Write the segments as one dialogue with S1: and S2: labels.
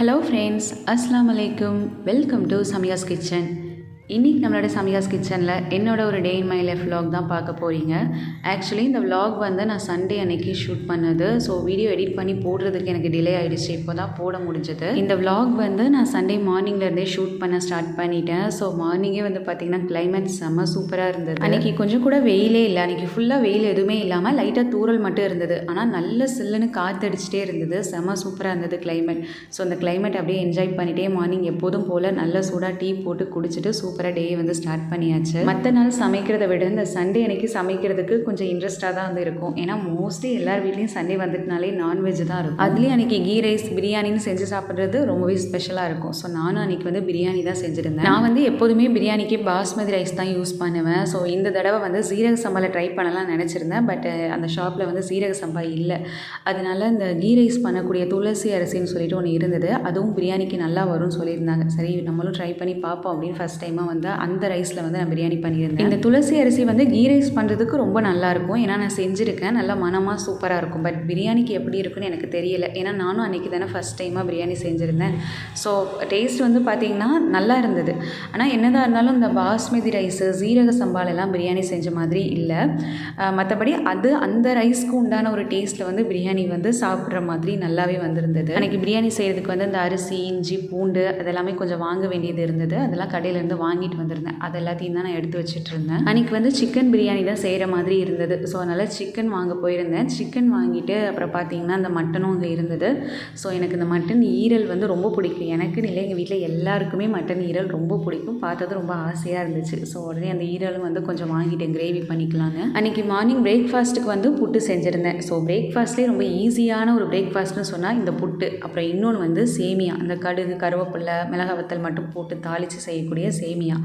S1: Hello friends, அஸ்ஸலாமு அலைக்கும். Welcome to Samiya's kitchen. இன்றைக்கி நம்மளோட சமியாஸ் கிச்சனில் என்னோட ஒரு day in my life vlog தான் பார்க்க போகிறீங்க. ஆக்சுவலி இந்த vlog வந்து நான் சண்டே அன்னைக்கு ஷூட் பண்ணது. ஸோ வீடியோ எடிட் பண்ணி போடுறதுக்கு எனக்கு டிலே ஆகிடுச்சு. இப்போ தான் போட முடிஞ்சது. இந்த vlog வந்து நான் சண்டே மார்னிங்லேருந்தே ஷூட் பண்ண ஸ்டார்ட் பண்ணிட்டேன். ஸோ மார்னிங்கே வந்து பார்த்திங்கன்னா கிளைமேட் செம்ம சூப்பராக இருந்தது. அன்றைக்கி கொஞ்சம் கூட வெயிலே இல்லை. அன்றைக்கி ஃபுல்லாக வெயில் எதுவுமே இல்லாமல் லைட்டாக தூறல் மட்டும் இருந்தது. ஆனால் நல்ல சில்லுன்னு காற்றடிச்சிட்டே இருந்தது. செம்ம சூப்பராக இருந்தது கிளைமேட். ஸோ அந்த கிளைமேட் அப்படியே என்ஜாய் பண்ணிகிட்டே மார்னிங் எப்போதும் போல் நல்ல சூடாக டீ போட்டு குடிச்சிட்டு சூப்பராக டே வந்து ஸ்டார்ட் பண்ணியாச்சு. மற்ற நாள் சமைக்கிறத விட இந்த சண்டே அன்னைக்கு சமைக்கிறதுக்கு கொஞ்சம் இன்ட்ரெஸ்டாக தான் வந்து இருக்கும். ஏன்னா மோஸ்ட்லி எல்லார் வீட்லேயும் சண்டே வந்துட்டுனாலே நான்வெஜ் தான் இருக்கும். அதுலேயும் அன்றைக்கி கீ ரைஸ் பிரியாணின்னு செஞ்சு சாப்பிட்றது ரொம்பவே ஸ்பெஷலாக இருக்கும். ஸோ நானும் அன்றைக்கி வந்து பிரியாணி தான் செஞ்சுருந்தேன். நான் வந்து எப்போதுமே பிரியாணிக்கு பாஸ்மதி ரைஸ் தான் யூஸ் பண்ணுவேன். ஸோ இந்த தடவை வந்து சீரக சம்பாவில் ட்ரை பண்ணலாம் நினச்சிருந்தேன். பட் அந்த ஷாப்பில் வந்து சீரக சம்பா இல்லை. அதனால இந்த கீ ரைஸ் பண்ணக்கூடிய துளசி அரிசின்னு சொல்லிட்டு ஒன்று இருந்தது. அதுவும் பிரியாணிக்கு நல்லா வரும்னு சொல்லியிருந்தாங்க. சரி நம்மளும் ட்ரை பண்ணி பார்ப்போம் அப்படின்னு ஃபஸ்ட் டைமாக வந்து அந்த ரைஸில் வந்து நான் பிரியாணி பண்ணியிருந்தேன். இந்த துளசி அரிசி வந்து கீ ரைஸ் பண்ணுறதுக்கு ரொம்ப நல்லாயிருக்கும். ஏன்னா நான் செஞ்சுருக்கேன். நல்லா மனமாக சூப்பராக இருக்கும். பட் பிரியாணிக்கு எப்படி இருக்குன்னு எனக்கு தெரியல. ஏன்னா நானும் அன்றைக்கி தானே ஃபஸ்ட் டைமாக பிரியாணி செஞ்சுருந்தேன். ஸோ டேஸ்ட் வந்து பார்த்திங்கன்னா நல்லா இருந்தது. ஆனால் என்னதான் இருந்தாலும் இந்த பாஸ்மதி ரைஸு சீரக சம்பாலெல்லாம் பிரியாணி செஞ்ச மாதிரி இல்லை. மற்றபடி அந்த ரைஸ்க்கு உண்டான ஒரு டேஸ்ட்டில் வந்து பிரியாணி வந்து சாப்பிட்ற மாதிரி நல்லாவே வந்திருந்தது. அன்றைக்கி பிரியாணி செய்கிறதுக்கு வந்து இந்த அரிசி, இஞ்சி, பூண்டு அதெல்லாமே கொஞ்சம் வாங்க வேண்டியது இருந்தது. அதெல்லாம் கடையிலேருந்து வாங்கிட்டு வந்திருந்தேன். அது எல்லாத்தையும் தான் நான் எடுத்து வச்சுட்டு இருந்தேன். அன்றைக்கி வந்து சிக்கன் பிரியாணி தான் செய்கிற மாதிரி இருந்தது. ஸோ அதனால் சிக்கன் வாங்க போயிருந்தேன். சிக்கன் வாங்கிட்டு அப்புறம் பார்த்திங்கன்னா அந்த மட்டனும் அங்கே இருந்தது. ஸோ எனக்கு இந்த மட்டன் ஈரல் வந்து ரொம்ப பிடிக்கும். எனக்குன்னு இல்லை, எங்கள் வீட்டில் எல்லாருக்குமே மட்டன் ஈரல் ரொம்ப பிடிக்கும். பார்த்தது ரொம்ப ஆசையாக இருந்துச்சு. ஸோ உடனே அந்த ஈரலும் வந்து கொஞ்சம் வாங்கிட்டேன் கிரேவி பண்ணிக்கலான்னு. அன்றைக்கி மார்னிங் பிரேக்ஃபாஸ்ட்டுக்கு வந்து புட்டு செஞ்சுருந்தேன். ஸோ பிரேக்ஃபாஸ்ட்லேயே ரொம்ப ஈஸியான ஒரு பிரேக்ஃபாஸ்ட்னு சொன்னால் இந்த புட்டு. அப்புறம் இன்னொன்று வந்து சேமியா. அந்த கடுகு, கருவேப்பிலை, மிளகாய் வத்தல் மட்டும் போட்டு தாளித்து செய்யக்கூடிய சேமியா.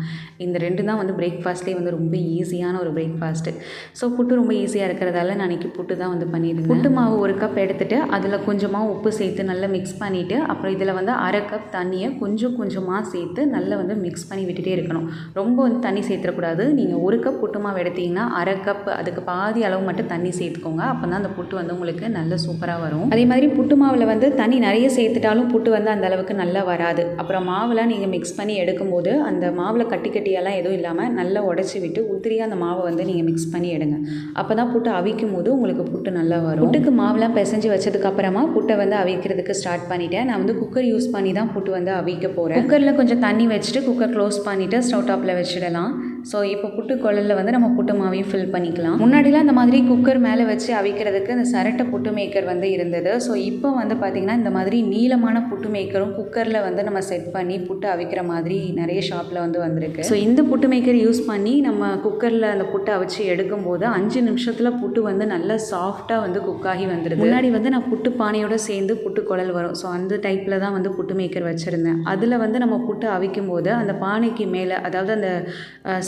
S1: இந்த ரெண்டு தான் வந்து பிரேக்ஃபாஸ்ட்லேயே வந்து ரொம்ப ஈஸியான ஒரு பிரேக்ஃபாஸ்ட்டு. ஸோ புட்டு ரொம்ப ஈஸியாக இருக்கிறதால நான் அன்றைக்கி புட்டு தான் வந்து பண்ணியிருந்தேன். புட்டு மாவு ஒரு கப் எடுத்துகிட்டு அதில் கொஞ்சமாக உப்பு சேர்த்து நல்லா மிக்ஸ் பண்ணிவிட்டு அப்புறம் இதில் வந்து அரை கப் தண்ணியை கொஞ்சமாக சேர்த்து நல்லா வந்து மிக்ஸ் பண்ணி விட்டுட்டே இருக்கணும். ரொம்ப வந்து தண்ணி சேர்த்துடக்கூடாது. நீங்கள் ஒரு கப் புட்டு மாவு எடுத்திங்கன்னா அரை கப் அதுக்கு பாதி அளவு மட்டும் தண்ணி சேர்த்துக்கோங்க. அப்போ தான் அந்த புட்டு வந்து உங்களுக்கு நல்ல சூப்பராக வரும். அதே மாதிரி புட்டு மாவில் வந்து தண்ணி நிறைய சேர்த்துட்டாலும் புட்டு வந்து அந்த அளவுக்கு நல்லா வராது. அப்புறம் மாவுலாம் நீங்கள் மிக்ஸ் பண்ணி எடுக்கும்போது அந்த மாவில் கட்டியெல்லாம் எதுவும் இல்லாமல் நல்லா உடச்சி விட்டு உதிரியாக அந்த மாவை வந்து நீங்கள் மிக்ஸ் பண்ணி எடுங்க. அப்போ தான் புட்டு அவிக்கும் போது உங்களுக்கு புட்டு நல்லா வரும். புட்டுக்கு மாவுலாம் பிசைஞ்சு வச்சதுக்கப்புறமா புட்டை வந்து அவிக்கிறதுக்கு ஸ்டார்ட் பண்ணிட்டேன். நான் வந்து குக்கர் யூஸ் பண்ணி தான் புட்டு வந்து அவிக்க போகிறேன். குக்கரில் கொஞ்சம் தண்ணி வச்சுட்டு குக்கர் க்ளோஸ் பண்ணிவிட்டு ஸ்டவ் டாப்பில் வச்சிடலாம். ஸோ இப்போ புட்டு குழலில் வந்து நம்ம புட்டு மாவையும் ஃபில் பண்ணிக்கலாம். முன்னாடிலாம் இந்த மாதிரி குக்கர் மேலே வச்சு அவிக்கிறதுக்கு இந்த சரட்டை புட்டு மேக்கர் வந்து இருந்தது. ஸோ இப்போ வந்து பார்த்திங்கன்னா இந்த மாதிரி நீளமான புட்டு மேக்கரும் குக்கரில் வந்து நம்ம செட் பண்ணி புட்டு அவிக்கிற மாதிரி நிறைய ஷாப்பில் வந்து வந்திருக்கு. ஸோ இந்த புட்டு மேக்கர் யூஸ் பண்ணி நம்ம குக்கரில் அந்த புட்டை அவிச்சு எடுக்கும்போது 5 நிமிஷத்தில் புட்டு வந்து நல்லா சாஃப்டாக வந்து குக்காகி வந்துடுது. முன்னாடி வந்து நான் புட்டு பானையோடு சேர்ந்து புட்டு குழல் வரும். ஸோ அந்த டைப்பில் தான் வந்து புட்டு மேக்கர் வச்சுருந்தேன். அதில் வந்து நம்ம புட்டு அவிக்கும் போது அந்த பானைக்கு மேலே, அதாவது அந்த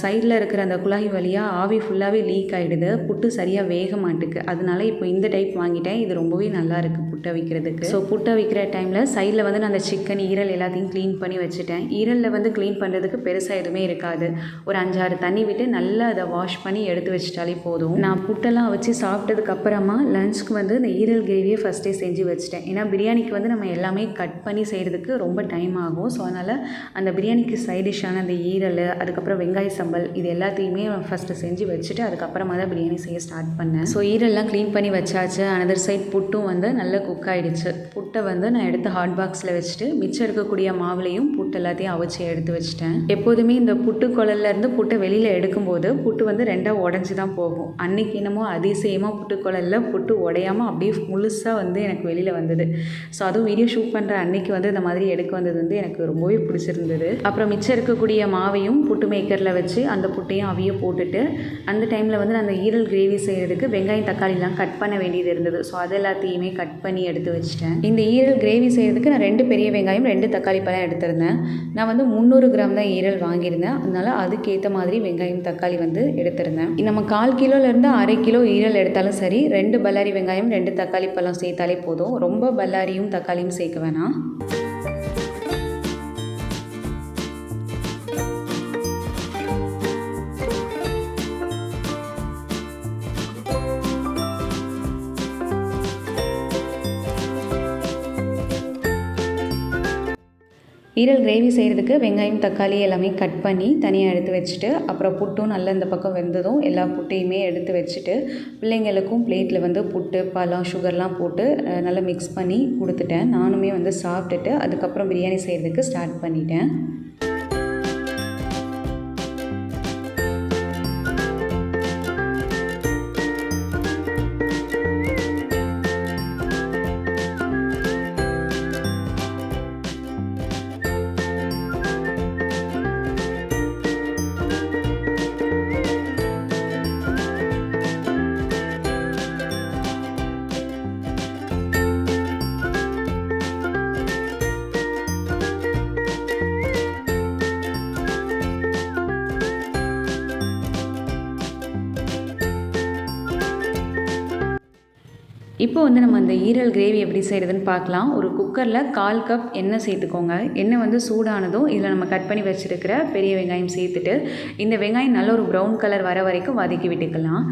S1: சைடில் இருக்கிற அந்த குழாய் வழியாக ஆவி ஃபுல்லாகவே லீக் ஆகிடுது. புட்டு சரியாக வேக மாட்டுக்கு. அதனால இப்போ இந்த டைப் வாங்கிட்டேன். இது ரொம்பவே நல்லா இருக்குது புட்டு அவிக்கிறதுக்கு. ஸோ புட்டு அவிக்கிற டைமில் சைடில் வந்து நான் அந்த சிக்கன், ஈரல் எல்லாத்தையும் க்ளீன் பண்ணி வச்சுட்டேன். ஈரலில் வந்து க்ளீன் பண்ணுறதுக்கு பெருசாக எதுவுமே இருக்காது. ஒரு 5-6 தண்ணி விட்டு நல்லா அதை வாஷ் பண்ணி எடுத்து வச்சிட்டாலே போதும். நான் புட்டெல்லாம் வச்சு சாப்பிட்டதுக்கு அப்புறமா லஞ்சுக்கு வந்து இந்த ஈரல் கிரேவியை ஃபஸ்ட்டே செஞ்சு வச்சுட்டேன். ஏன்னா பிரியாணிக்கு வந்து நம்ம எல்லாமே கட் பண்ணி செய்கிறதுக்கு ரொம்ப டைம் ஆகும். ஸோ அதனால் அந்த பிரியாணிக்கு சைட் டிஷ்ஷான அந்த ஈரல், அதுக்கப்புறம் வெங்காய சம்பல், இது எல்லாத்தையுமே ஃபஸ்ட்டு செஞ்சு வச்சுட்டு அதுக்கப்புறமா தான் பிரியாணி செய்ய ஸ்டார்ட் பண்ணேன். ஸோ ஈரெல்லாம் க்ளீன் பண்ணி வச்சாச்சு. அனதர் சைட் புட்டும் வந்து நல்லா குக் ஆகிடுச்சு. புட்டை வந்து நான் எடுத்து ஹாட் பாக்ஸில் வச்சுட்டு மிச்சம் இருக்கக்கூடிய மாவுலையும் புட்டு எல்லாத்தையும் அவிச்சு எடுத்து வச்சுட்டேன். எப்போதுமே இந்த புட்டு குழல்லேருந்து புட்டை வெளியில் எடுக்கும்போது புட்டு வந்து ரெண்டாக உடஞ்சி தான் போகும். அன்றைக்கி என்னமோ அதிசயமாக புட்டு குழலில் புட்டு உடையாமல் அப்படியே முழுசாக வந்து எனக்கு வெளியில் வந்தது. ஸோ அதுவும் வீடியோ ஷூட் பண்ணுற அன்றைக்கி வந்து இந்த மாதிரி எடுக்க வந்தது வந்து எனக்கு ரொம்பவே பிடிச்சிருந்தது. அப்புறம் மிச்சம் இருக்கக்கூடிய மாவையும் புட்டு மேக்கரில் வச்சு அந்த புட்டையும் அவிய போட்டுட்டு அந்த டைமில் வந்து நான் அந்த ஈரல் கிரேவி செய்கிறதுக்கு வெங்காயம், தக்காளிலாம் கட் பண்ண வேண்டியது இருந்தது. ஸோ அது எல்லாத்தையுமே கட் பண்ணி எடுத்து வச்சுட்டேன். இந்த ஈரல் கிரேவி செய்கிறதுக்கு நான் 2 பெரிய வெங்காயம், 2 தக்காளி பழம் எடுத்திருந்தேன். நான் வந்து 300 கிராம் தான் ஈரல் வாங்கியிருந்தேன். அதனால் அதுக்கேற்ற மாதிரி வெங்காயம், தக்காளி வந்து எடுத்திருந்தேன். நம்ம 1/4 கிலோலேருந்து அரை கிலோ ஈரல் எடுத்தாலும் சரி 2 பல்லாரி வெங்காயம், 2 தக்காளி பழம் சேர்த்தாலே போதும். ரொம்ப பல்லாரியும் தக்காளியும் சேர்க்க வேணாம். ஈரல் கிரேவி செய்கிறதுக்கு வெங்காயம் தக்காளி எல்லாமே கட் பண்ணி தனியாக எடுத்து வச்சுட்டு அப்புறம் புட்டும் நல்லா இந்த பக்கம் வெந்ததும் எல்லா புட்டையுமே எடுத்து வச்சுட்டு பிள்ளைங்களுக்கும் பிளேட்டில் வந்து புட்டு பழம் சுகர்லாம் போட்டு நல்லா மிக்ஸ் பண்ணி கொடுத்துட்டேன். நானுமே வந்து சாப்பிட்டுட்டு அதுக்கப்புறம் பிரியாணி செய்கிறதுக்கு ஸ்டார்ட் பண்ணிட்டேன். இப்போ வந்து நம்ம அந்த ஈரல் கிரேவி எப்படி செய்கிறதுன்னு பார்க்கலாம். ஒரு குக்கரில் 1/4 கப் எண்ணெய் சேர்த்துக்கோங்க. எண்ணெய் வந்து சூடானதும் இதில் நம்ம கட் பண்ணி வச்சுருக்கிற பெரிய வெங்காயம் சேர்த்துட்டு இந்த வெங்காயம் நல்ல ஒரு ப்ரௌன் கலர் வர வரைக்கும் வதக்கி விட்டுக்கலாம்.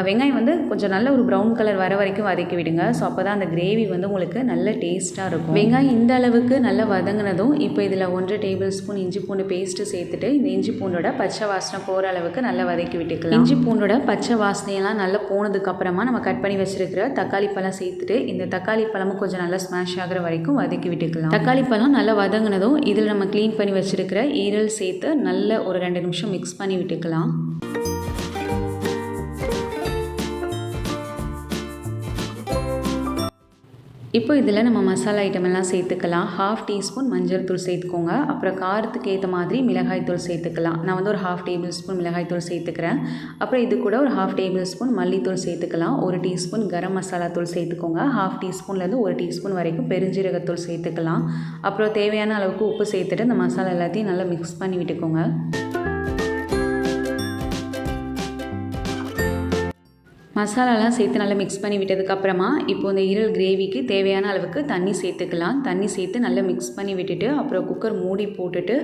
S1: வெங்காயம் வந்து கொஞ்சம் நல்ல ஒரு ப்ரௌன் கலர் வர வரைக்கும் வதக்கி விடுங்க. ஸோ அப்போ தான் அந்த கிரேவி வந்து உங்களுக்கு நல்ல டேஸ்ட்டாக இருக்கும். வெங்காயம் இந்த அளவுக்கு நல்லா வதங்கினதும் இப்போ இதில் 1 டேபிள் ஸ்பூன் இஞ்சி பூண்டு பேஸ்ட்டு சேர்த்துட்டு இந்த இஞ்சி பூண்டோட பச்சை வாசனை போகிற அளவுக்கு நல்லா வதக்கி விட்டுக்கலாம். இஞ்சி பூண்டோட பச்சை வாசனையெல்லாம் நல்லா போனதுக்கப்புறமா நம்ம கட் பண்ணி வச்சுருக்கிற தக்காளி பழம் சேர்த்துட்டு இந்த தக்காளி பழமும் கொஞ்சம் நல்லா ஸ்மாஷ் ஆகிற வரைக்கும் வதக்கி விட்டுக்கலாம். தக்காளி பழம் நல்லா வதங்கினதும் இதில் நம்ம க்ளீன் பண்ணி வச்சுருக்கிற ஈரல் சேர்த்து நல்ல ஒரு 2 நிமிஷம் மிக்ஸ் பண்ணி விட்டுக்கலாம். இப்போ இதில் நம்ம மசாலா ஐட்டம் எல்லாம் சேர்த்துக்கலாம். 1/2 டீஸ்பூன் மஞ்சள் தூள் சேர்த்துக்கோங்க. அப்புறம் காரத்துக்கு ஏற்ற மாதிரி மிளகாய் தூள் சேர்த்துக்கலாம். நான் வந்து ஒரு 1/2 டேபிள் ஸ்பூன் மிளகாய் தூள் சேர்த்துக்கிறேன். அப்புறம் இது கூட ஒரு 1/2 டேபிள் ஸ்பூன் மல்லித்தூள் சேர்த்துக்கலாம். 1 டீஸ்பூன் கரம் மசாலா தூள் சேர்த்துக்கோங்க. 1/2 டீஸ்பூன்லேருந்து 1 டீஸ்பூன் வரைக்கும் பெருஞ்சீரகத்தூள் சேர்த்துக்கலாம். அப்புறம் தேவையான அளவுக்கு உப்பு சேர்த்துட்டு இந்த மசாலா எல்லாத்தையும் நல்லா மிக்ஸ் பண்ணி விட்டுக்கோங்க. மசாலாலாம் சேர்த்து நல்லா மிக்ஸ் பண்ணி விட்டதுக்கப்புறமா இப்போ இந்த ஈரல் கிரேவிக்கு தேவையான அளவுக்கு தண்ணி சேர்த்துக்கலாம். தண்ணி சேர்த்து நல்லா மிக்ஸ் பண்ணி விட்டுட்டு அப்புறம் குக்கர் மூடி போட்டுட்டு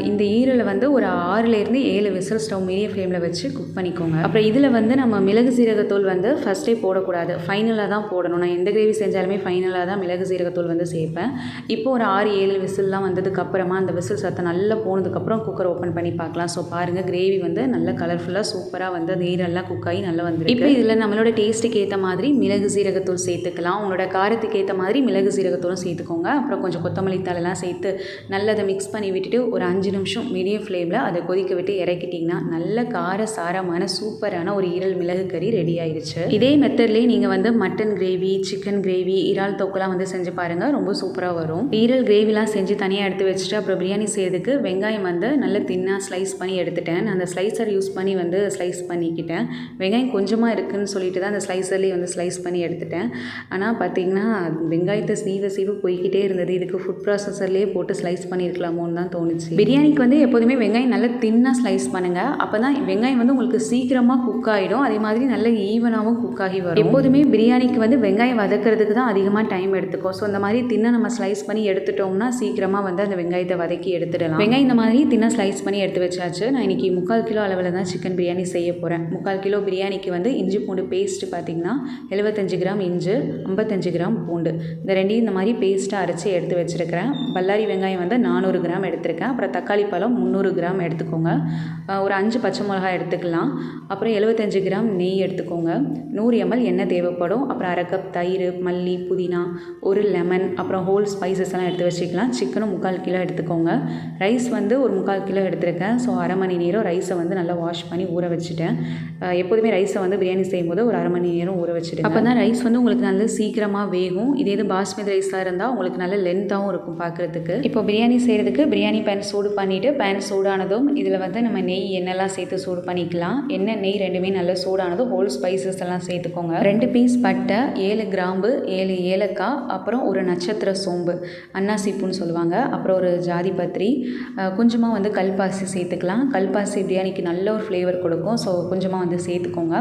S1: இந்த ஈரலை வந்து ஒரு 6லேருந்து 7 விசில் ஸ்டவ் மீடியம் ஃப்ளேமில் வச்சு குக் பண்ணிக்கோங்க. அப்புறம் இதில் வந்து நம்ம மிளகு சீரகத்தூள் வந்து ஃபஸ்ட்டே போடக்கூடாது, ஃபைனலாக தான் போடணும். நான் எந்த கிரேவி செஞ்சாலுமே ஃபைனலாக தான் மிளகு சீரகத்தூள் வந்து சேர்ப்பேன். இப்போ ஒரு 6-7 விசில்லாம் வந்ததுக்கப்புறமா அந்த விசில் சத்தம் நல்லா போனதுக்கப்புறம் குக்கர் ஓப்பன் பண்ணி பார்க்கலாம். ஸோ பாருங்கள், கிரேவி வந்து நல்லா கலர்ஃபுல்லாக சூப்பராக வந்து அந்த ஈரெல்லாம் குக் ஆகி நல்லா வந்துருக்கு. இதில் நம்மளோட டேஸ்ட்டுக்கு ஏற்ற மாதிரி மிளகு சீரகத்தூள் சேர்த்துக்கலாம். உங்களோட காரத்துக்கு ஏற்ற மாதிரி மிளகு சீரகத்தூளும் சேர்த்துக்கோங்க. அப்புறம் கொஞ்சம் கொத்தமல்லி தழைலாம் சேர்த்து நல்லா அதை மிக்ஸ் பண்ணி விட்டுட்டு ஒரு 5 நிமிஷம் மீடியம் ஃப்ளேமில் அதை கொதிக்க விட்டு இறக்கிட்டிங்கன்னா நல்ல கார சாரமான சூப்பரான ஒரு ஈரல் மிளகு கறி ரெடி ஆயிடுச்சு. இதே மெத்தட்லேயே நீங்கள் வந்து மட்டன் கிரேவி, சிக்கன் கிரேவி, இறால் தொக்குலாம் வந்து செஞ்சு பாருங்கள், ரொம்ப சூப்பராக வரும். ஈரல் கிரேவிலாம் செஞ்சு தனியாக எடுத்து வச்சுட்டு அப்புறம் பிரியாணி செய்யறதுக்கு வெங்காயம் வந்து நல்லா தின்னாக ஸ்லைஸ் பண்ணி எடுத்துட்டேன். நான் அந்த ஸ்லைசர் யூஸ் பண்ணி வந்து ஸ்லைஸ் பண்ணிக்கிட்டேன். வெங்காயம் கொஞ்சமாக இருக்குன்னு சொல்லிட்டு தான் அந்த ஸ்லைசர்லேயே வந்து ஸ்லைஸ் பண்ணி எடுத்துட்டேன். ஆனால் பார்த்தீங்கன்னா வெங்காயத்தை சீவ போய்கிட்டே இருந்தது. இதுக்கு ஃபுட் ப்ராசஸர்லேயே போட்டு ஸ்லைஸ் பண்ணியிருக்கலாமோன்னு தான் தோணுச்சு. பிரியாணிக்கு வந்து எப்போதுமே வெங்காயம் நல்லா தின்னாக ஸ்லைஸ் பண்ணுங்கள். அப்போ தான் வெங்காயம் வந்து உங்களுக்கு சீக்கிரமாக குக் ஆகிடும். அதே மாதிரி நல்ல ஈவனாகவும் குக் ஆகி வரும். எப்போதுமே பிரியாணிக்கு வந்து வெங்காயம் வதக்கிறதுக்கு தான் அதிகமாக டைம் எடுத்துக்கும். ஸோ அந்த மாதிரி தின்னா நம்ம ஸ்லைஸ் பண்ணி எடுத்துட்டோம்னா சீக்கிரமாக வந்து அந்த வெங்காயத்தை வதக்கி எடுத்துடலாம். வெங்காயம் இந்த மாதிரி தின்னா ஸ்லைஸ் பண்ணி எடுத்து வச்சாச்சு. நான் இன்றைக்கி 3/4 கிலோ அளவில் தான் சிக்கன் பிரியாணி செய்ய போகிறேன். 3/4 கிலோ பிரியாணிக்கு வந்து இஞ்சி பூண்டு பேஸ்ட்டு பார்த்திங்கன்னா 75 கிராம் இஞ்சி, 55 கிராம் பூண்டு, இந்த ரெண்டையும் இந்த மாதிரி பேஸ்ட்டாக அரைச்சி எடுத்து வச்சுருக்கிறேன். பல்லாரி வெங்காயம் வந்து 400 கிராம் எடுத்திருக்கேன். அப்புறம் தக்காளி பழம் 300 கிராம் எடுத்துக்கோங்க. ஒரு 5 பச்சை மிளகாய் எடுத்துக்கலாம். அப்புறம் 75 கிராம் நெய் எடுத்துக்கோங்க. 100 ml எண்ணெய் தேவைப்படும். அப்புறம் 1/2 கப் தயிர், மல்லி, புதினா, ஒரு லெமன், அப்புறம் ஹோல் ஸ்பைசஸ் எல்லாம் எடுத்து வச்சுக்கலாம். சிக்கனும் 3/4 கிலோ எடுத்துக்கோங்க. ரைஸ் வந்து ஒரு 3/4 கிலோ எடுத்திருக்கேன். ஸோ 1/2 மணி நேரம் ரைஸை வந்து நல்லா வாஷ் பண்ணி ஊற வச்சுட்டேன். எப்போதுமே ரைஸை வந்து பிரியாணி செய்யும்போது ஒரு 1/2 மணி நேரம் ஊற வச்சுடுங்க. அப்போ தான் ரைஸ் வந்து உங்களுக்கு நல்ல சீக்கிரமாக வேகும். இதே இது பாஸ்மதி ரைஸாக இருந்தால் உங்களுக்கு நல்ல லென்த்தாகவும் இருக்கும் பார்க்குறதுக்கு. இப்போ பிரியாணி செய்கிறதுக்கு பிரியாணி பேன் சூடு பண்ணிவிட்டு பேன் சூடானதும் இதில் வந்து நம்ம நெய், எண்ணெய்லாம் சேர்த்து சூடு பண்ணிக்கலாம். எண்ணெய், நெய் ரெண்டுமே நல்லா சூடானதும் ஹோல் ஸ்பைசஸ் எல்லாம் சேர்த்துக்கோங்க. 2 பீஸ் பட்டை, 7 கிராம்பு, 7 ஏலக்காய், அப்புறம் ஒரு நட்சத்திர சோம்பு, அன்னாசிப்பூன்னு சொல்லுவாங்க, அப்புறம் ஒரு ஜாதி பத்திரி, கொஞ்சமாக வந்து கல்பாசி சேர்த்துக்கலாம். கல்பாசி பிரியாணிக்கு நல்ல ஒரு ஃப்ளேவர் கொடுக்கும். ஸோ கொஞ்சமாக வந்து சேர்த்துக்கோங்க.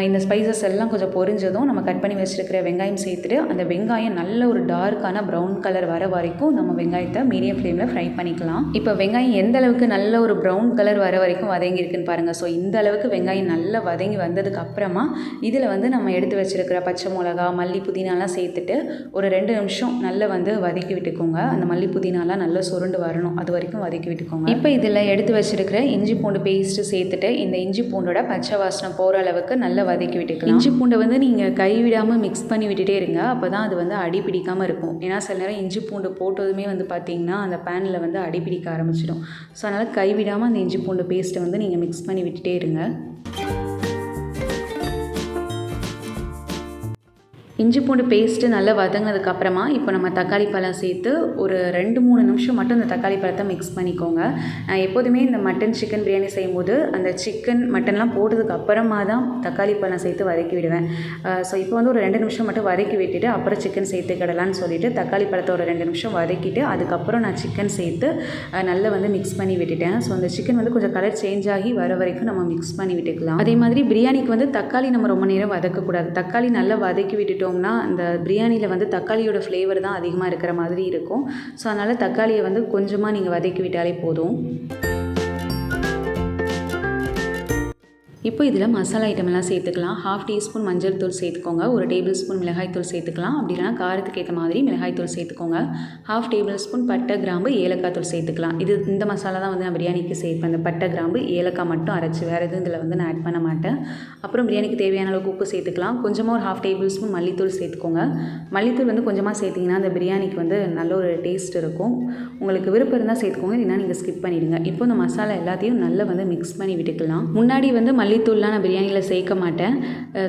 S1: இந்த ஸ்பைசஸ் எல்லாம் கொஞ்சம் பொரிஞ்சதும் நம்ம கட் பண்ணி வச்சுருக்கிற வெங்காயம் சேர்த்துட்டு அந்த வெங்காயம் நல்ல ஒரு டார்க்கான ப்ரௌன் கலர் வர வரைக்கும் நம்ம வெங்காயத்தை மீடியம் ஃப்ளேமில் ஃப்ரை பண்ணிக்கலாம். இப்போ வெங்காயம் எந்த அளவுக்கு நல்ல ஒரு ப்ரௌன் கலர் வர வரைக்கும் வதங்கியிருக்குன்னு பாருங்கள். ஸோ இந்த அளவுக்கு வெங்காயம் நல்லா வதங்கி வந்ததுக்கு அப்புறமா இதில் வந்து நம்ம எடுத்து வச்சுருக்கிற பச்சை மிளகா, மல்லி, புதினாலாம் சேர்த்துட்டு ஒரு 2 நிமிஷம் நல்லா வந்து வதக்கி விட்டுக்கோங்க. அந்த மல்லி புதினாலாம் நல்லா சுருண்டு வரணும், அது வரைக்கும் வதக்கி விட்டுக்கோங்க. இப்போ இதில் எடுத்து வச்சுருக்கிற இஞ்சி பூண்டு பேஸ்ட்டு சேர்த்துட்டு இந்த இஞ்சி பூண்டோட பச்சை வாசனை போகிற அளவுக்கு நல்லா வதக்கி விட்டுக்கலாம். இஞ்சி பூண்டை வந்து நீங்கள் கைவிடாமல் மிக்ஸ் பண்ணி விட்டுட்டே இருங்க, அப்போ தான் அது வந்து அடி பிடிக்காமல் இருக்கும். ஏன்னா சில நேரம் இஞ்சி பூண்டு போட்டதுமே வந்து பார்த்திங்கன்னா அந்த பேனில் வந்து அடி பிடிக்க ஆரம்பிச்சிடும். ஸோ அதனால் கைவிடாமல் அந்த இஞ்சி பூண்டு பேஸ்ட்டை வந்து நீங்கள் மிக்ஸ் பண்ணி விட்டுட்டே இருங்க. இஞ்சி பூண்டு பேஸ்ட்டு நல்லா வதங்கினதுக்கப்புறமா இப்போ நம்ம தக்காளி பழம் சேர்த்து ஒரு 2-3 நிமிஷம் மட்டும் அந்த தக்காளி பழத்தை மிக்ஸ் பண்ணிக்கோங்க. நான் எப்போதுமே இந்த மட்டன் சிக்கன் பிரியாணி செய்யும்போது அந்த சிக்கன் மட்டன்லாம் போட்டதுக்கு அப்புறமா தான் தக்காளி பழம் சேர்த்து வதக்கி விடுவேன். ஸோ இப்போ வந்து ஒரு 2 நிமிஷம் மட்டும் வதக்கி விட்டுட்டு அப்புறம் சிக்கன் சேர்த்துக்கிடலான்னு சொல்லிவிட்டு தக்காளி பழத்தை ஒரு 2 நிமிஷம் வதக்கிட்டு அதுக்கப்புறம் நான் சிக்கன் சேர்த்து நல்லா வந்து மிக்ஸ் பண்ணி விட்டுட்டேன். ஸோ அந்த சிக்கன் வந்து கொஞ்சம் கலர் சேஞ்ச் ஆகி வர வரைக்கும் நம்ம மிக்ஸ் பண்ணி விட்டுக்கலாம். அதே மாதிரி பிரியாணிக்கு வந்து தக்காளி நம்ம ரொம்ப நேரம் வதக்கக்கூடாது. தக்காளி நல்லா வதக்கி விட்டுட்டு அந்த பிரியாணியில் வந்து தக்காளியோட ஃப்ளேவர் தான் அதிகமாக இருக்கிற மாதிரி இருக்கும். ஸோ அதனால் தக்காளியை வந்து கொஞ்சமாக நீங்கள் வதக்கி விட்டாலே போதும். இப்போ இதில் மசாலா ஐட்டமெல்லாம் சேர்த்துக்கலாம். 1/2 டீஸ்பூன் மஞ்சள் தூள் சேர்த்துக்கோங்க. 1 டேபிள் ஸ்பூன் மிளகாய் தூள் சேர்த்துக்கலாம். அப்படி இல்லைனா காரத்துக்கு ஏற்ற மாதிரி மிளகாய் தூள் சேர்த்துக்கோங்க. 1/2 டேபிள் ஸ்பூன் பட்டை, கிராம்பு, ஏலக்காய் தூள் சேர்த்துக்கலாம். இந்த மசாலா தான் வந்து நான் பிரியாணிக்கு சேர்ப்பேன். இந்த பட்டை, கிராம்பு, ஏலக்காய் மட்டும் அரைச்சி, வேறு எதுவும் இதில் வந்து நான் ஆட் பண்ண மாட்டேன். அப்புறம் பிரியாணிக்கு தேவையான அளவுக்கு உப்பு சேர்த்துக்கலாம். கொஞ்சமாக ஒரு 1/2 டேபிள் ஸ்பூன் மல்லித்தூள் சேர்த்துக்கோங்க. மல்லித்தூள் வந்து கொஞ்சமாக சேர்த்திங்கன்னா அந்த பிரியாணிக்கு வந்து நல்ல ஒரு டேஸ்ட் இருக்கும். உங்களுக்கு விருப்பம் இருந்தால் சேர்த்துக்கோங்க, இல்லைனா நீங்கள் ஸ்கிப் பண்ணிவிடுங்க. இப்போ இந்த மசாலா எல்லாத்தையும் நல்லா வந்து மிக்ஸ் பண்ணி விட்டுக்கலாம். முன்னாடி வந்து மல்லித்தூள்லாம் நான் பிரியாணியில் சேர்க்க மாட்டேன்.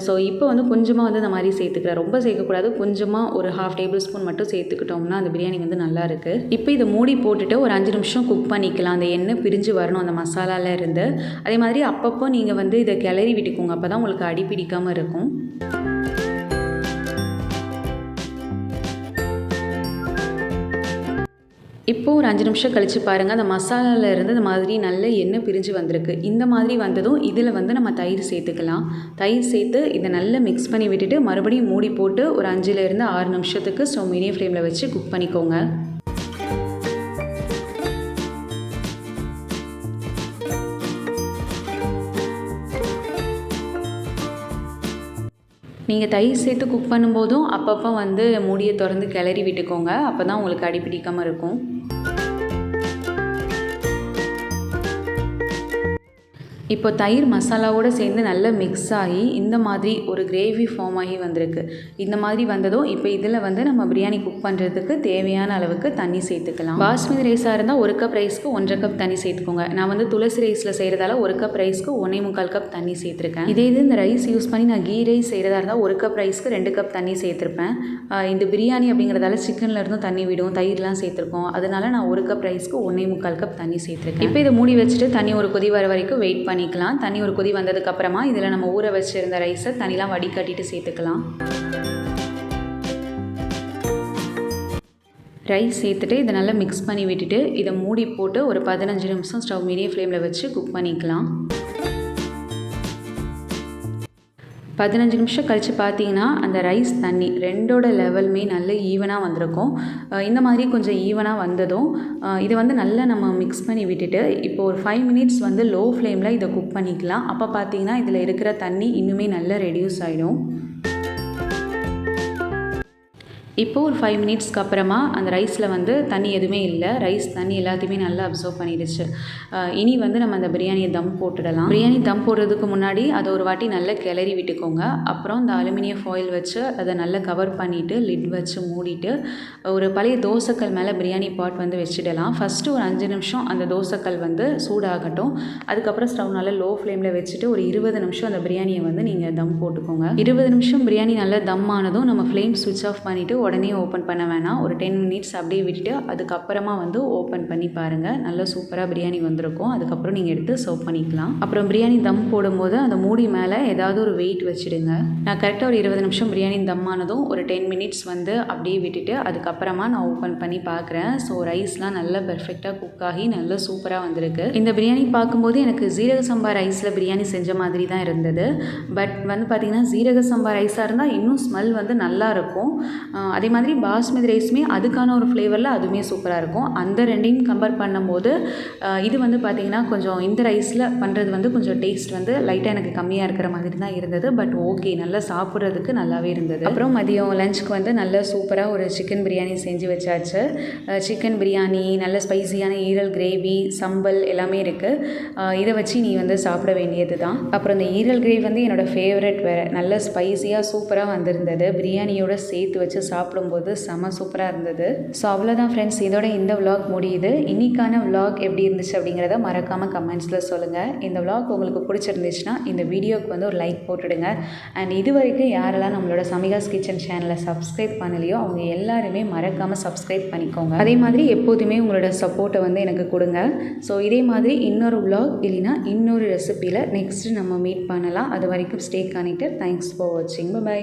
S1: ஸோ இப்போ வந்து கொஞ்சமாக வந்து இந்த மாதிரி சேர்த்துக்கிறேன். ரொம்ப சேர்க்கக்கூடாது, கொஞ்சமாக ஒரு 1/2 டேபிள் ஸ்பூன் மட்டும் சேர்த்துக்கிட்டோம்னா அந்த பிரியாணி வந்து நல்லா இருக்குது. இப்போ இதை மூடி போட்டுட்டு ஒரு 5 நிமிஷம் குக் பண்ணிக்கலாம். அந்த எண்ணெய் பிரிஞ்சு வரணும் அந்த மசாலாவில் இருந்து. அதே மாதிரி அப்பப்போ நீங்கள் வந்து இதை கிளறி விட்டுக்கோங்க, அப்போ தான் உங்களுக்கு அடி பிடிக்காமல் இருக்கும். இப்போது ஒரு 5 நிமிஷம் கழித்து பாருங்கள், அந்த மசாலாவில் இருந்து இந்த மாதிரி நல்ல எண்ணெய் பிரிஞ்சு வந்திருக்கு. இந்த மாதிரி வந்ததும் இதில் வந்து நம்ம தயிர் சேர்த்துக்கலாம். தயிர் சேர்த்து இதை நல்லா மிக்ஸ் பண்ணி விட்டுட்டு மறுபடியும் மூடி போட்டு ஒரு 5லேருந்து 6 நிமிஷத்துக்கு ஸ்டவ் மீடியம் ஃப்ளேமில் வச்சு குக் பண்ணிக்கோங்க. நீங்கள் தயிர் சேர்த்து குக் பண்ணும்போதும் அப்பப்போ வந்து மூடியை திறந்து கிளறி விட்டுக்கோங்க, அப்போ தான் உங்களுக்கு அடி பிடிக்காமல் இருக்கும். இப்போ தயிர் மசாலாவோடு சேர்ந்து நல்லா மிக்ஸ் ஆகி இந்த மாதிரி ஒரு கிரேவி ஃபார்ம் ஆகி வந்திருக்கு. இந்த மாதிரி வந்ததும் இப்போ இதில் வந்து நம்ம பிரியாணி குக் பண்ணுறதுக்கு தேவையான அளவுக்கு தண்ணி சேர்த்துக்கலாம். பாஸ்மதி ரைஸாக இருந்தால் 1 கப் ரைஸ்க்கு 1.5 கப் தண்ணி சேர்த்துக்கோங்க. நான் வந்து துளசி ரைஸில் செய்கிறதால 1 கப் ரைஸ்க்கு 1.25 கப் தண்ணி சேர்த்துருக்கேன். இதே இது இந்த ரைஸ் யூஸ் பண்ணி நான் கீ ரைஸ் செய்கிறதா இருந்தால் 1 கப் ரைஸ்க்கு 2 கப் தண்ணி சேர்த்துருப்பேன். இந்த பிரியாணி அப்படிங்கிறதால சிக்கனில் இருந்தும் தண்ணி விடும், தயிர்லாம் சேர்த்துருக்கோம். அதனால நான் 1 கப் ரைஸ்க்கு 1.25 கப் தண்ணி சேர்த்துருக்கேன். இப்போ இதை மூடி வச்சுட்டு தண்ணி ஒரு கொதி வர வரைக்கும் வெயிட் பண்ணிக்கலாம். தண்ணி ஒரு கொதி வந்ததுக்கப்புறமா இதில் நம்ம ஊற வச்சுருந்த ரைஸை தண்ணிலாம் வடிகட்டிட்டு சேர்த்துக்கலாம். ரைஸ் சேர்த்துட்டு இதை நல்லா மிக்ஸ் பண்ணி விட்டுட்டு இதை மூடி போட்டு ஒரு 15 நிமிஷம் ஸ்டவ் மீடியம் ஃப்ளேமில் வச்சு குக் பண்ணிக்கலாம். 15 நிமிஷம் கழித்து பார்த்தீங்கன்னா அந்த ரைஸ் தண்ணி ரெண்டோட லெவலுமே நல்ல ஈவனாக வந்திருக்கும். இந்த மாதிரி கொஞ்சம் ஈவனாக வந்ததும் இதை வந்து நல்லா நம்ம மிக்ஸ் பண்ணி விட்டுட்டு இப்போ ஒரு 5 மினிட்ஸ் வந்து லோ ஃப்ளேமில் இதை குக் பண்ணிக்கலாம். அப்போ பார்த்தீங்கன்னா இதில் இருக்கிற தண்ணி இன்னுமே நல்லா ரெடியூஸ் ஆகிடும். இப்போது ஒரு 5 மினிட்ஸ்க்கு அப்புறமா அந்த ரைஸில் வந்து தண்ணி எதுவுமே இல்லை, ரைஸ் தண்ணி எல்லாத்தையுமே நல்லா அப்சர்வ் பண்ணிடுச்சு. இனி வந்து நம்ம அந்த பிரியாணியை தம் போட்டுடலாம். பிரியாணி தம் போடுறதுக்கு முன்னாடி அதை ஒரு வாட்டி நல்லா கிளறி விட்டுக்கோங்க. அப்புறம் இந்த அலுமினியம் ஃபாயில் வச்சு அதை நல்லா கவர் பண்ணிவிட்டு லிட் வச்சு மூடிட்டு ஒரு பழைய தோசைக்கல் மேலே பிரியாணி பாட் வந்து வச்சுடலாம். ஃபஸ்ட்டு ஒரு 5 நிமிஷம் அந்த தோசைக்கல் வந்து சூடாகட்டும். அதுக்கப்புறம் ஸ்டவ் நல்லா லோ ஃப்ளேமில் வச்சுட்டு ஒரு 20 நிமிஷம் அந்த பிரியாணியை வந்து நீங்கள் தம் போட்டுக்கோங்க. 20 நிமிஷம் பிரியாணி நல்லா தம் ஆனதும் நம்ம ஃப்ளேம் ஸ்விட்ச் ஆஃப் பண்ணிவிட்டு உடனே ஓப்பன் பண்ண வேணாம். ஒரு 10 மினிட்ஸ் அப்படியே விட்டுட்டு அதுக்கப்புறமா வந்து ஓப்பன் பண்ணி பாருங்கள். நல்லா சூப்பராக பிரியாணி வந்திருக்கும். அதுக்கப்புறம் நீங்கள் எடுத்து சர்வ் பண்ணிக்கலாம். அப்புறம் பிரியாணி தம் போடும்போது அந்த மூடி மேலே ஏதாவது ஒரு வெயிட் வச்சுடுங்க. நான் கரெக்டாக ஒரு 20 நிமிஷம் பிரியாணி தம் ஆனதும் ஒரு 10 மினிட்ஸ் வந்து அப்படியே விட்டுட்டு அதுக்கப்புறமா நான் ஓப்பன் பண்ணி பார்க்குறேன். ஸோ ரைஸ்லாம் நல்லா பெர்ஃபெக்டாக குக் ஆகி நல்லா சூப்பராக வந்திருக்கு. இந்த பிரியாணி பார்க்கும்போது எனக்கு ஜீரக சம்பா ரைஸில் பிரியாணி செஞ்ச மாதிரி தான் இருந்தது. பட் வந்து பார்த்திங்கன்னா ஜீரக சம்பா ரைஸாக இருந்தால் இன்னும் ஸ்மெல் வந்து நல்லாயிருக்கும். அதே மாதிரி பாஸ்மதி ரைஸுமே அதுக்கான ஒரு ஃப்ளேவரில் அதுவுமே சூப்பராக இருக்கும். அந்த ரெண்டையும் கம்பேர் பண்ணும்போது இது வந்து பார்த்திங்கன்னா கொஞ்சம் இந்த ரைஸில் பண்ணுறது வந்து கொஞ்சம் டேஸ்ட் வந்து லைட்டாக எனக்கு கம்மியாக இருக்கிற மாதிரி தான் இருந்தது. பட் ஓகே, நல்லா சாப்பிட்றதுக்கு நல்லாவே இருந்தது. அப்புறம் மதியம் லஞ்சுக்கு வந்து நல்ல சூப்பராக ஒரு சிக்கன் பிரியாணி செஞ்சு வச்சாச்சு. சிக்கன் பிரியாணி, நல்ல ஸ்பைசியான ஈரல் கிரேவி, சம்பல் எல்லாமே இருக்குது. இதை வச்சு நீ வந்து சாப்பிட வேண்டியது தான். அப்புறம் இந்த ஈரல் கிரேவி வந்து என்னோடய ஃபேவரட் வேறு. நல்ல ஸ்பைஸியாக சூப்பராக வந்திருந்தது. பிரியாணியோடு சேர்த்து வச்சு சாப்பிடும்போது செம சூப்பராக இருந்தது. ஸோ அவ்வளோதான் ஃப்ரெண்ட்ஸ், இதோட இந்த விலாக் முடியுது. இன்றைக்கான விலாக் எப்படி இருந்துச்சு அப்படிங்கிறத மறக்காமல் கமெண்ட்ஸில் சொல்லுங்கள். இந்த விலாக் உங்களுக்கு பிடிச்சிருந்துச்சுன்னா இந்த வீடியோவுக்கு வந்து ஒரு லைக் போட்டுடுங்க. அண்ட் இது வரைக்கும் யாரெல்லாம் நம்மளோட சமிகாஸ் கிச்சன் சேனலை சப்ஸ்கிரைப் பண்ணலையோ அவங்க எல்லாருமே மறக்காமல் சப்ஸ்கிரைப் பண்ணிக்கோங்க. அதே மாதிரி எப்போதுமே உங்களோட சப்போர்ட்டை வந்து எனக்கு கொடுங்க. ஸோ இதே மாதிரி இன்னொரு விலாக் இல்லைன்னா இன்னொரு ரெசிபியில் நெக்ஸ்ட்டு நம்ம மீட் பண்ணலாம். அது வரைக்கும் ஸ்டே கனெக்டட். தேங்க்ஸ் ஃபார் வாட்சிங். பை.